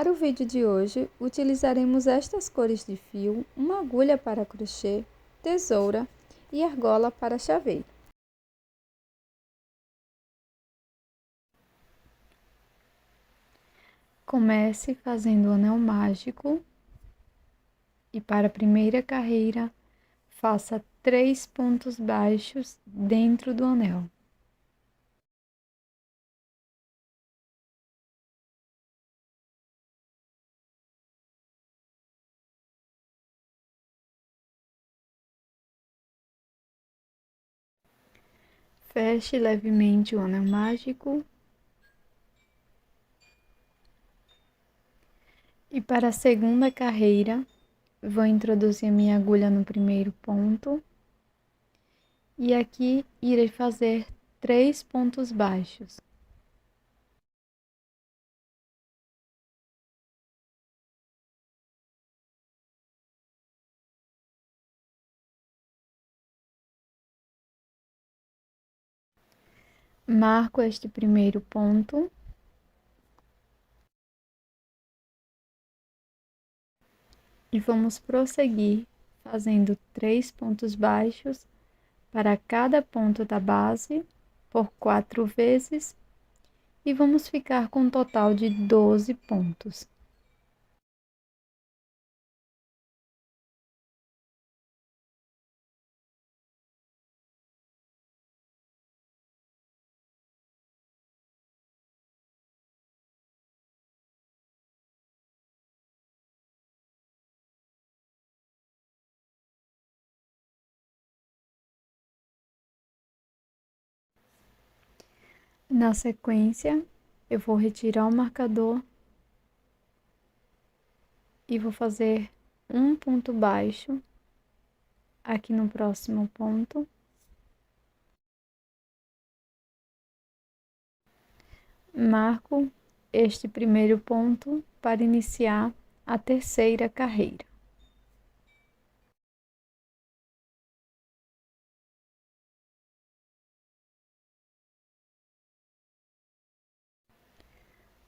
Para o vídeo de hoje, utilizaremos estas cores de fio, uma agulha para crochê, tesoura e argola para chaveiro. Comece fazendo o anel mágico e para a primeira carreira, faça 3 pontos baixos dentro do anel. Feche levemente o anel mágico. E para a segunda carreira, vou introduzir a minha agulha no primeiro ponto. E aqui irei fazer 3 pontos baixos. Marco este primeiro ponto. E vamos prosseguir fazendo 3 pontos baixos para cada ponto da base por 4 vezes e vamos ficar com um total de 12 pontos. Na sequência, eu vou retirar o marcador e vou fazer um ponto baixo aqui no próximo ponto. Marco este primeiro ponto para iniciar a terceira carreira.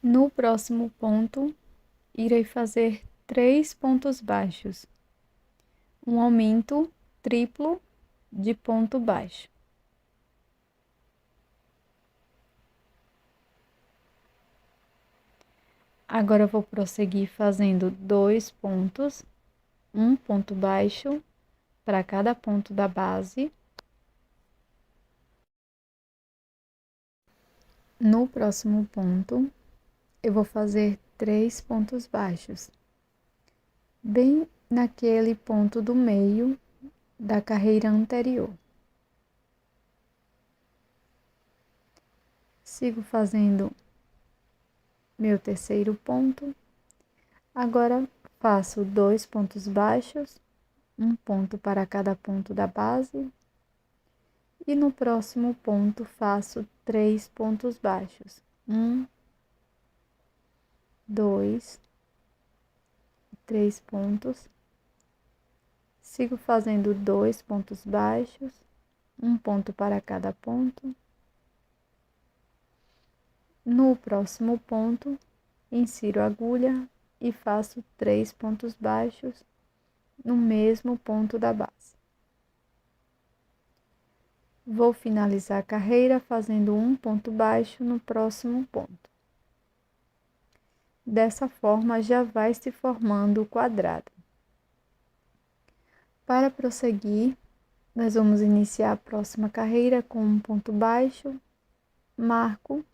No próximo ponto, irei fazer 3 pontos baixos, um aumento triplo de ponto baixo. Agora, eu vou prosseguir fazendo 2 pontos, um ponto baixo para cada ponto da base. No próximo ponto, eu vou fazer 3 pontos baixos, bem naquele ponto do meio da carreira anterior. Sigo fazendo meu terceiro ponto. Agora, faço 2 pontos baixos, um ponto para cada ponto da base. E no próximo ponto, faço 3 pontos baixos. 1, 2, 3 pontos. Sigo fazendo 2 pontos baixos, um ponto para cada ponto. No próximo ponto, insiro a agulha e faço 3 pontos baixos no mesmo ponto da base. Vou finalizar a carreira fazendo um ponto baixo no próximo ponto. Dessa forma, já vai se formando o quadrado. Para prosseguir, nós vamos iniciar a próxima carreira com um ponto baixo, marco.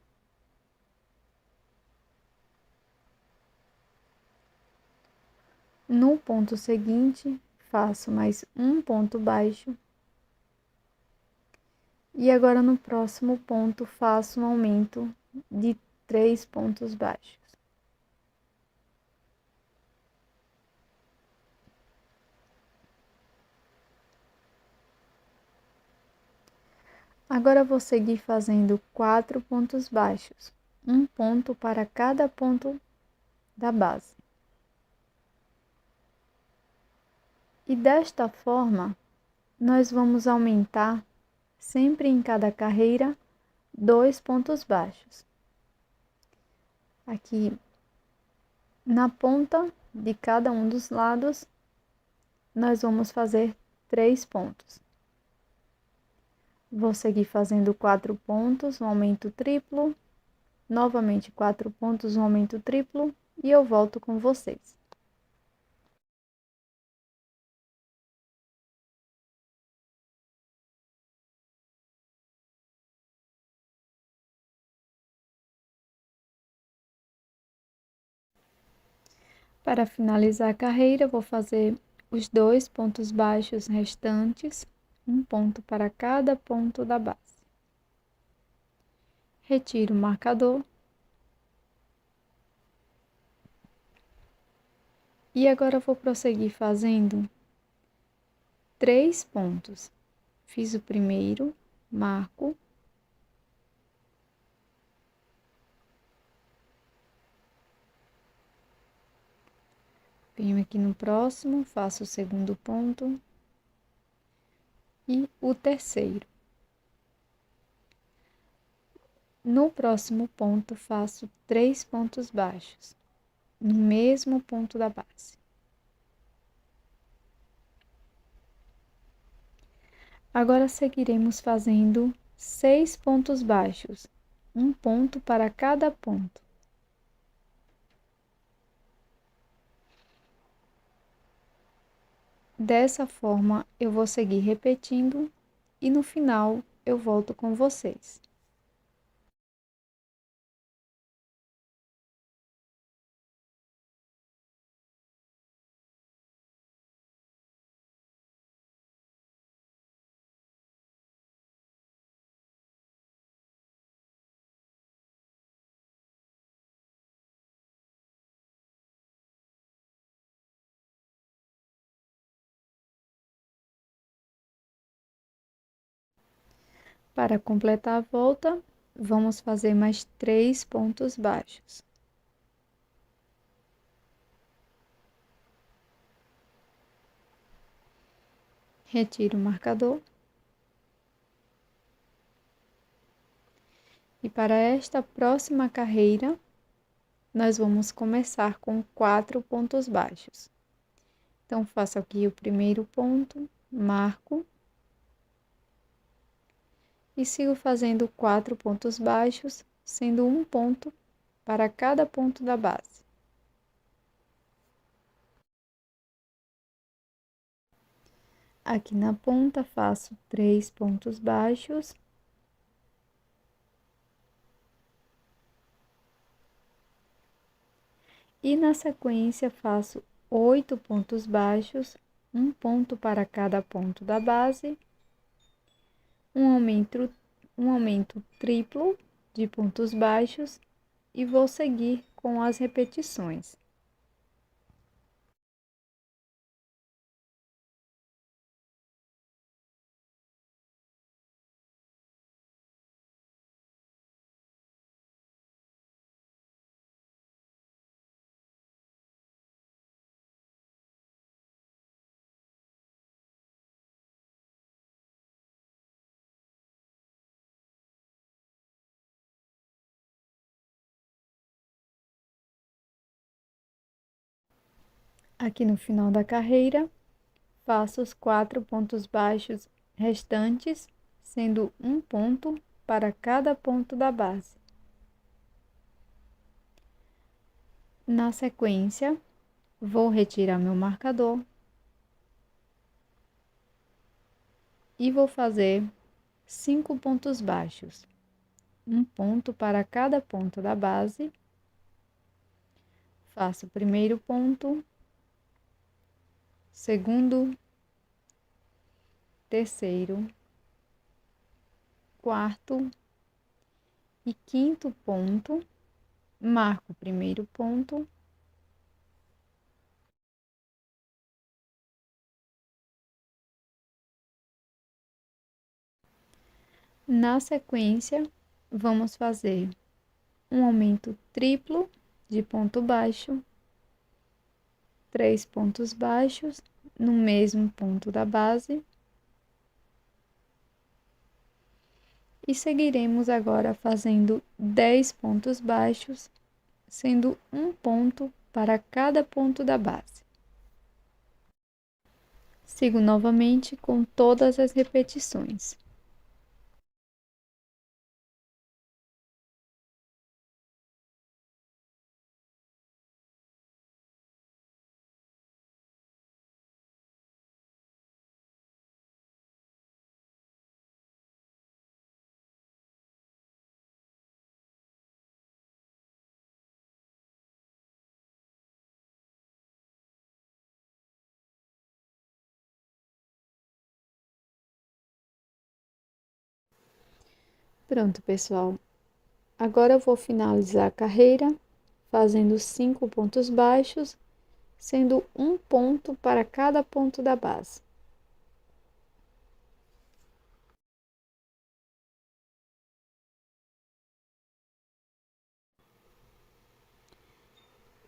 No ponto seguinte, faço mais um ponto baixo. E agora, no próximo ponto, faço um aumento de 3 pontos baixos. Agora, vou seguir fazendo 4 pontos baixos, um ponto para cada ponto da base. E desta forma, nós vamos aumentar sempre em cada carreira 2 pontos baixos. Aqui Na ponta de cada um dos lados, nós vamos fazer 3 pontos. Vou seguir fazendo 4 pontos, um aumento triplo, novamente 4 pontos, um aumento triplo, e eu volto com vocês. Para finalizar a carreira, vou fazer os 2 pontos baixos restantes, um ponto para cada ponto da base. Retiro o marcador. E agora vou prosseguir fazendo 3 pontos. Fiz o primeiro, marco. Venho aqui no próximo, faço o segundo ponto e o terceiro. No próximo ponto, faço 3 pontos baixos, no mesmo ponto da base. Agora seguiremos fazendo 6 pontos baixos, um ponto para cada ponto. Dessa forma, eu vou seguir repetindo e no final eu volto com vocês. Para completar a volta, vamos fazer mais 3 pontos baixos. Retiro o marcador. E para esta próxima carreira, nós vamos começar com 4 pontos baixos. Então, faço aqui o primeiro ponto, marco. E sigo fazendo 4 pontos baixos, sendo um ponto para cada ponto da base. Aqui na ponta, faço 3 pontos baixos. E na sequência, faço 8 pontos baixos, um ponto para cada ponto da base, um aumento triplo de pontos baixos e vou seguir com as repetições. Aqui no final da carreira, faço os 4 pontos baixos restantes, sendo um ponto para cada ponto da base. Na sequência, vou retirar meu marcador e vou fazer 5 pontos baixos, um ponto para cada ponto da base. Faço o primeiro ponto, segundo, terceiro, quarto e quinto ponto, marco o primeiro ponto. Na sequência, vamos fazer um aumento triplo de ponto baixo, 3 pontos baixos no mesmo ponto da base. E seguiremos agora fazendo 10 pontos baixos, sendo um ponto para cada ponto da base. Sigo novamente com todas as repetições. Pronto, pessoal. Agora eu vou finalizar a carreira fazendo 5 pontos baixos, sendo um ponto para cada ponto da base.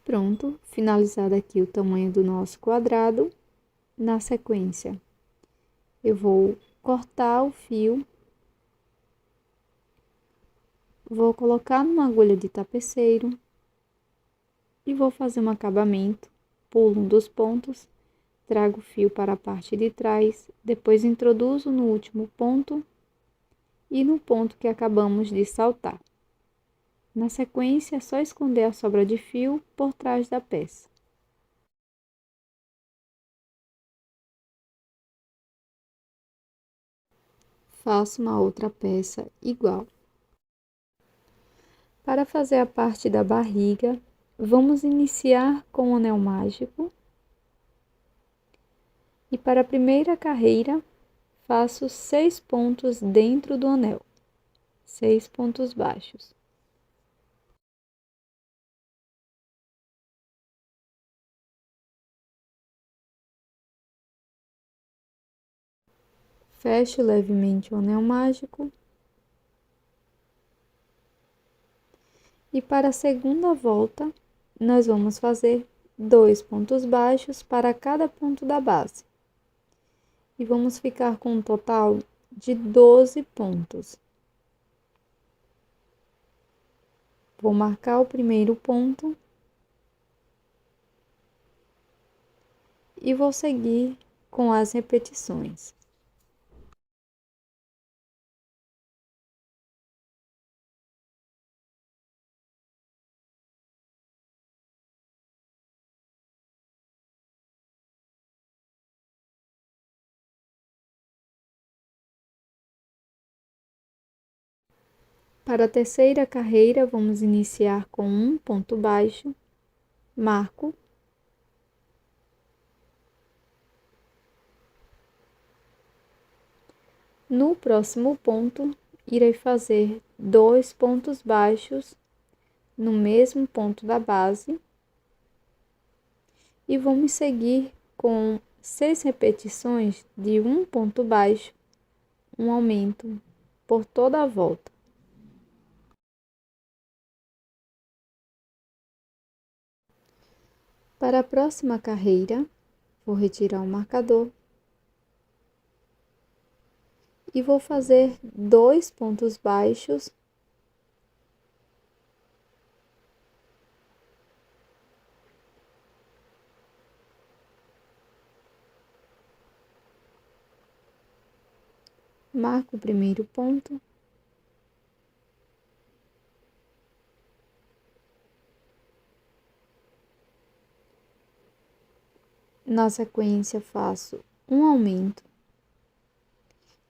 Pronto, finalizado aqui o tamanho do nosso quadrado. Na sequência, eu vou cortar o fio, vou colocar numa agulha de tapeceiro e vou fazer um acabamento. Pulo um dos pontos, trago o fio para a parte de trás, depois introduzo no último ponto e no ponto que acabamos de saltar. Na sequência, é só esconder a sobra de fio por trás da peça. Faço uma outra peça igual. Para fazer a parte da barriga, vamos iniciar com o anel mágico. E para a primeira carreira, faço 6 pontos dentro do anel, 6 pontos baixos. Fecho levemente o anel mágico. E para a segunda volta, nós vamos fazer 2 pontos baixos para cada ponto da base. E vamos ficar com um total de 12 pontos. Vou marcar o primeiro ponto e vou seguir com as repetições. Para a terceira carreira, vamos iniciar com um ponto baixo, marco. No próximo ponto, irei fazer 2 pontos baixos no mesmo ponto da base e vamos seguir com 6 repetições de um ponto baixo, um aumento por toda a volta. Para a próxima carreira, vou retirar o marcador e vou fazer 2 pontos baixos marco o primeiro ponto, na sequência faço um aumento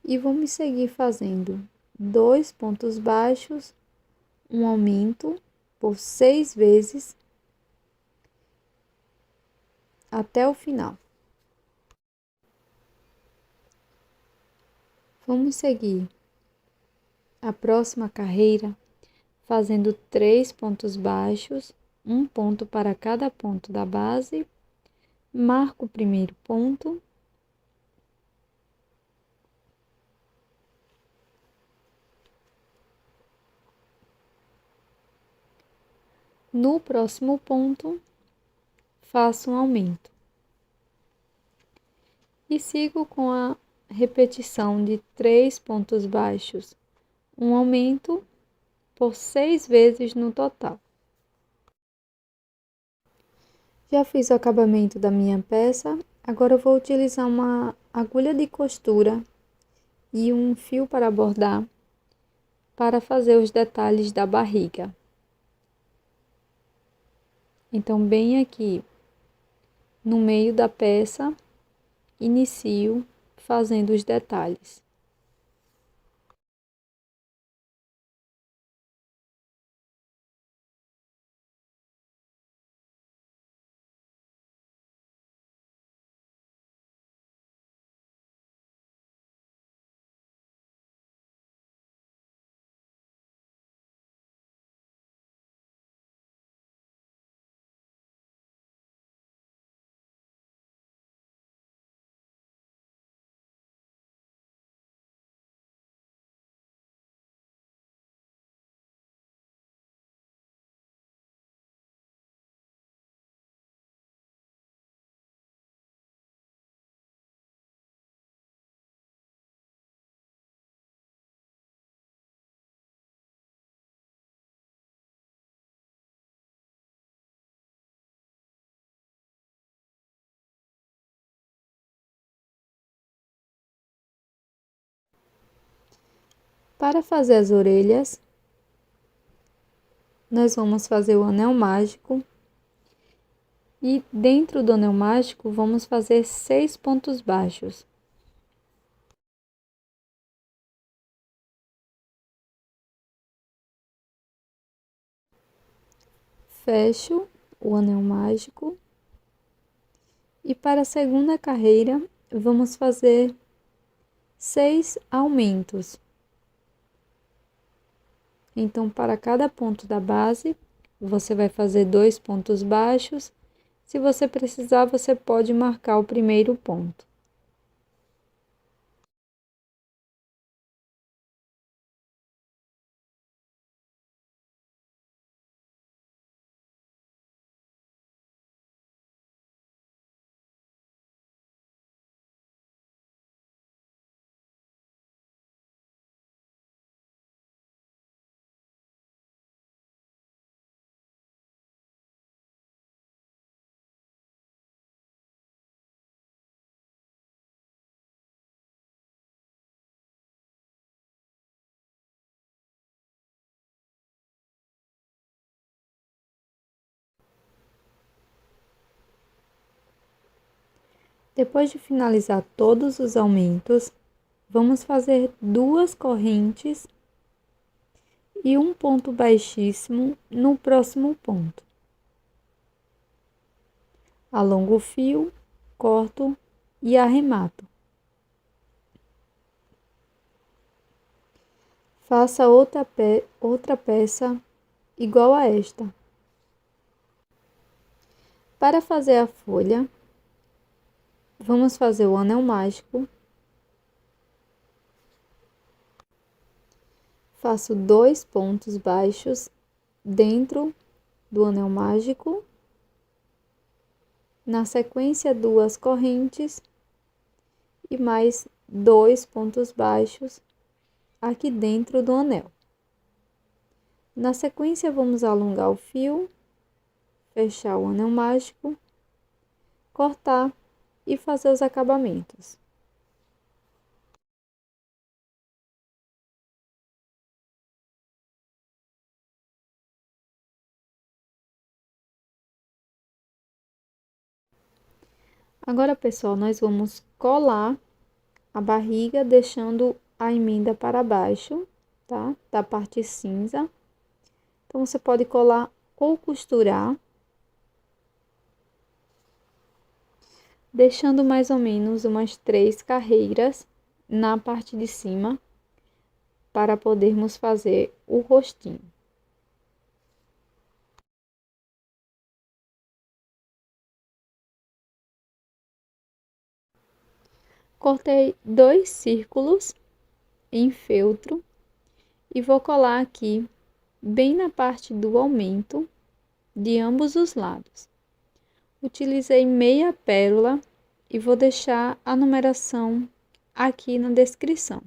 e vamos seguir fazendo 2 pontos baixos, um aumento por 6 vezes até o final. Vamos seguir a próxima carreira fazendo 3 pontos baixos, um ponto para cada ponto da base, marco o primeiro ponto, no próximo ponto faço um aumento e sigo com a repetição de 3 pontos baixos, um aumento por 6 vezes no total. Já fiz o acabamento da minha peça, agora eu vou utilizar uma agulha de costura e um fio para bordar para fazer os detalhes da barriga. Então, bem aqui no meio da peça, inicio fazendo os detalhes. Para fazer as orelhas, nós vamos fazer o anel mágico e dentro do anel mágico vamos fazer 6 pontos baixos. Fecho o anel mágico e para a segunda carreira vamos fazer 6 aumentos. Então, para cada ponto da base, você vai fazer 2 pontos baixos. Se você precisar, você pode marcar o primeiro ponto. Depois de finalizar todos os aumentos, vamos fazer 2 correntes e um ponto baixíssimo no próximo ponto. Alongo o fio, corto e arremato. Faça outra peça igual a esta. Para fazer a folha, vamos fazer o anel mágico. Faço 2 pontos baixos dentro do anel mágico. Na sequência, 2 correntes e mais 2 pontos baixos aqui dentro do anel. Na sequência, vamos alongar o fio, fechar o anel mágico, cortar e fazer os acabamentos. Agora, pessoal, nós vamos colar a barriga, deixando a emenda para baixo, tá? Da parte cinza. Então, você pode colar ou costurar, deixando mais ou menos umas 3 carreiras na parte de cima, para podermos fazer o rostinho. Cortei 2 círculos em feltro e vou colar aqui bem na parte do aumento de ambos os lados. Utilizei meia pérola e vou deixar a numeração aqui na descrição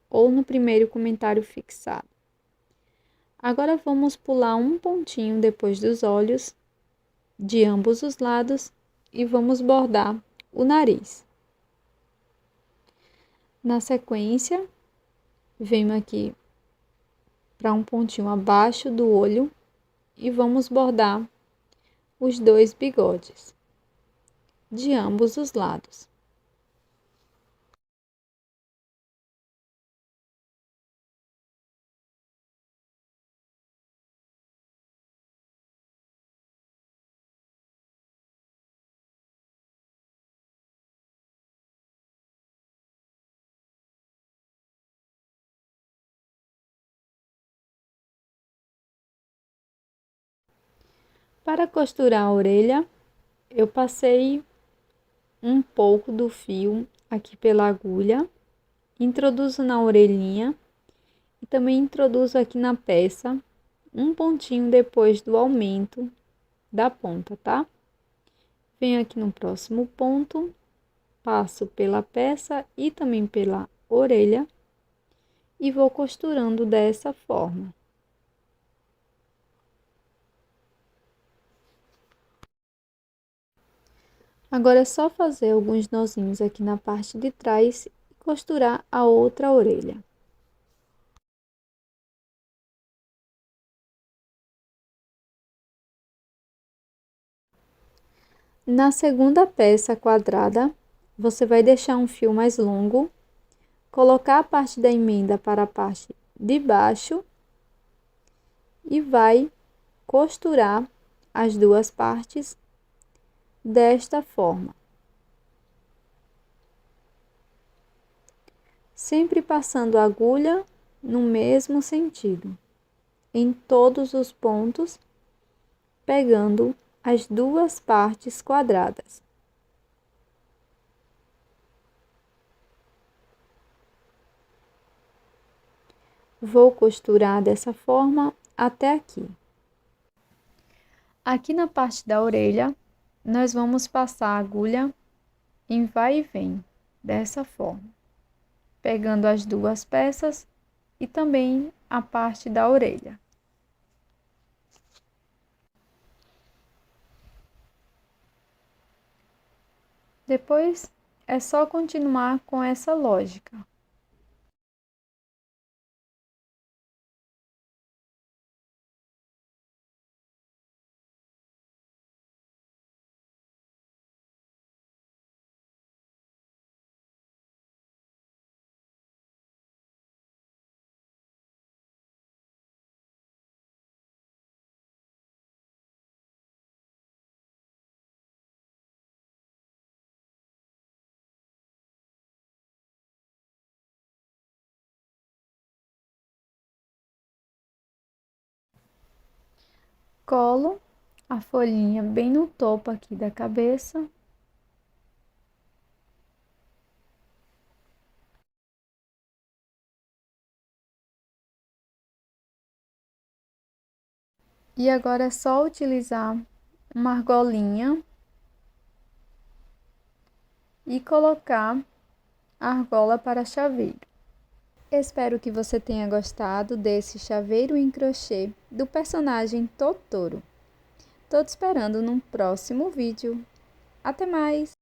ou no primeiro comentário fixado. Agora vamos pular um pontinho depois dos olhos de ambos os lados e vamos bordar o nariz. Na sequência, venho aqui para um pontinho abaixo do olho e vamos bordar os 2 bigodes de ambos os lados. Para costurar a orelha, eu passei um pouco do fio aqui pela agulha, introduzo na orelhinha e também introduzo aqui na peça um pontinho depois do aumento da ponta, tá? Venho aqui no próximo ponto, passo pela peça e também pela orelha e vou costurando dessa forma. Agora é só fazer alguns nozinhos aqui na parte de trás e costurar a outra orelha. Na segunda peça quadrada, você vai deixar um fio mais longo, colocar a parte da emenda para a parte de baixo e vai costurar as 2 partes desta forma. Sempre passando a agulha no mesmo sentido, em todos os pontos, pegando as 2 partes quadradas. Vou costurar dessa forma até aqui. Aqui na parte da orelha, nós vamos passar a agulha em vai e vem, dessa forma, pegando as 2 peças e também a parte da orelha. Depois, é só continuar com essa lógica. Colo a folhinha bem no topo aqui da cabeça. E agora é só utilizar uma argolinha e colocar a argola para chaveiro. Espero que você tenha gostado desse chaveiro em crochê do personagem Totoro. Tô te esperando num próximo vídeo. Até mais!